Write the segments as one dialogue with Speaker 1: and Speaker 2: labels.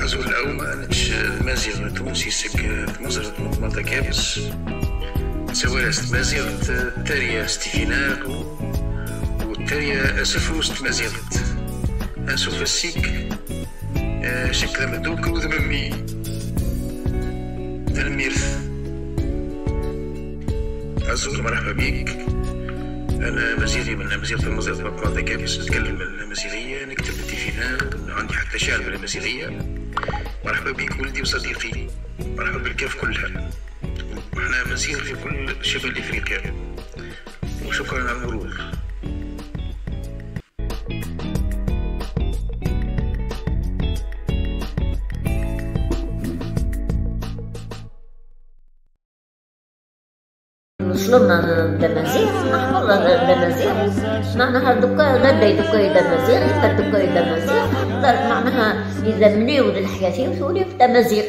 Speaker 1: أزول الأول نتش المزيغ التونسي سك مزرعة مطماطة كابس سوالس مزيغ التارية ستيفينار والتارية سفروست مزيغ أنسو فالسيك شكل مدوك وذممي الميرث. أزول مرحبا بيك، أنا مزيغي من مزيغة المزرعة مطماطة كابس، نتكلم المزيغية، نكتب التيفينار، عندي حتى شعر بالمزيغية. مرحبا بك ولدي وصديقي، مرحبا بالكاف كلها، احنا مزيغ في كل شمال افريقيا، وشكرا على المرور.
Speaker 2: وصلنا للدمازيغ، نحفظ الدمازيغ، معناها دوكا غدا دوكا دمازيغ، يبقى دوكا دمازيغ، معناها إذا منيو الحياة وثولي في دمازيغ.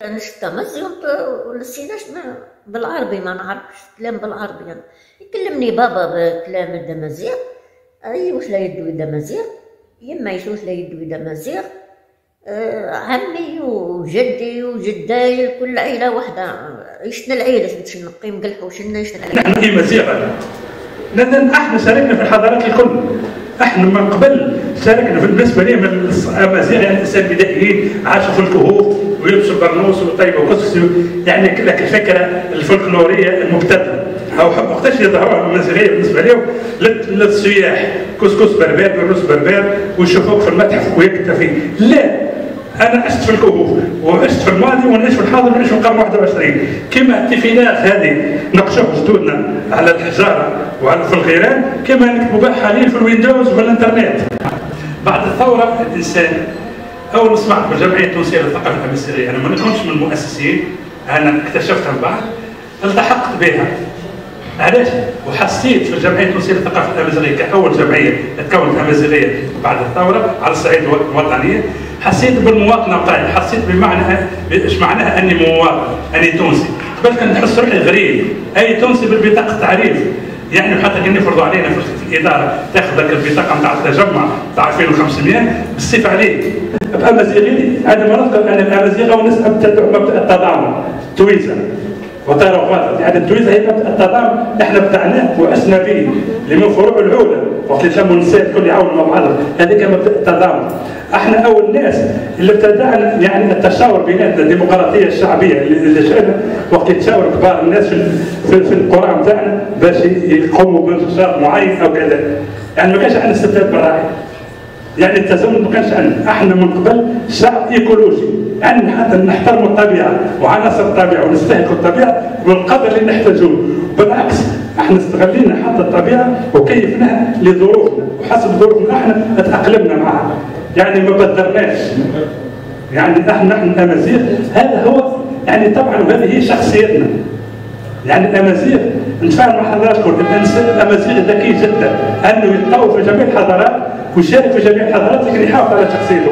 Speaker 2: نشتا مزيغ ولسيناش بالعربي، ما نعرفش كلام بالعربي يعني. يكلمني بابا بكلام الدمازيغ، أي واش لا يدوي دمازيغ، يما يشوش لا يدوي دمازيغ، عمي وجدي وجداي كل عيلة واحدة، عشنا العيلة باش نقيم قلحة وشنا عشنا العيلة.
Speaker 3: نحن في مزيغة، لأن احنا شاركنا في الحضارات الكل، احنا من قبل شاركنا في بالنسبة لي من المزيغ، يعني الإنسان البدائيين عاشوا في الكهوف ويلبسوا البرنوس ويطيبوا قصص، يعني لك الفكرة الفولكلورية المبتدأة. أو وقتاش يظهروها المزيغية بالنسبة لهم للسياح، كسكس بربار برنوس بربار ويشوفوك في المتحف ويكتفي. لا، أنا عشت في الكهوف وعشت في الماضي ونعيش في الحاضر ونعيش في القرن 21. كما التفينات هذه نقشوها جدودنا على الحجارة وعلى في الغيران، كما نكتبوا حاليا في الويندوز والإنترنت. بعد الثورة الإنسان أول ما سمعت بالجمعية التونسية للثقافة الأمازيغية، أنا ما نكونش من المؤسسين، أنا اكتشفتها من بعد، التحقت بها. علاش؟ وحسيت في الجمعيه التونسيه للثقافه الامازيغيه كاول جمعيه تكونت امازيغيه بعد الثوره على الصعيد الوطني، حسيت بالمواطنه نتاعي، حسيت بمعنى ايش معناها اني مواطن، اني تونسي. قبل كنت نحس روحي غريب، اي تونسي بالبطاقه تعريف، يعني حتى كان يفرضوا علينا في الاداره تاخذ لك البطاقه نتاع التجمع تاع 2500 بالسيف عليك. بامازيغي عندما نذكر ان الامازيغ ونسأل مبدا التضامن، تويزا وطيرة غلط، يعني التويزة هي مبدأ التضامن، احنا ابتعناه وعشنا به اللي من فروع العولة، وقت اللي تلموا النساء الكل يعاونوا مع بعضهم، هذيك مبدأ التضامن. احنا أول ناس اللي ابتدعنا يعني التشاور بيناتنا، الديمقراطية الشعبية اللي شئنا وقت يتشاور كبار الناس في القرى نتاعنا باش يقوموا بانتشار معين أو كذا. يعني ما كانش عندنا استبداد بالراعي. يعني التزامن ما كانش عندنا، احنا من قبل شعب ايكولوجي، يعني حتى نحترموا الطبيعه وعناصر الطبيعه ونستهلكوا الطبيعه بالقدر اللي نحتاجوه، بالعكس احنا استغلينا حتى الطبيعه وكيفناها لظروفنا وحسب ظروفنا احنا تاقلمنا معها، يعني ما بدرناش. يعني احنا الامازيغ هذا هو، يعني طبعا هذه هي شخصيتنا. يعني الامازيغ نتفاهم مع حضراتكم، الانسان الامازيغي ذكي جدا انه يتطور في جميع الحضارات ويشارك في جميع الحضارات، لكن يحافظ على شخصيته.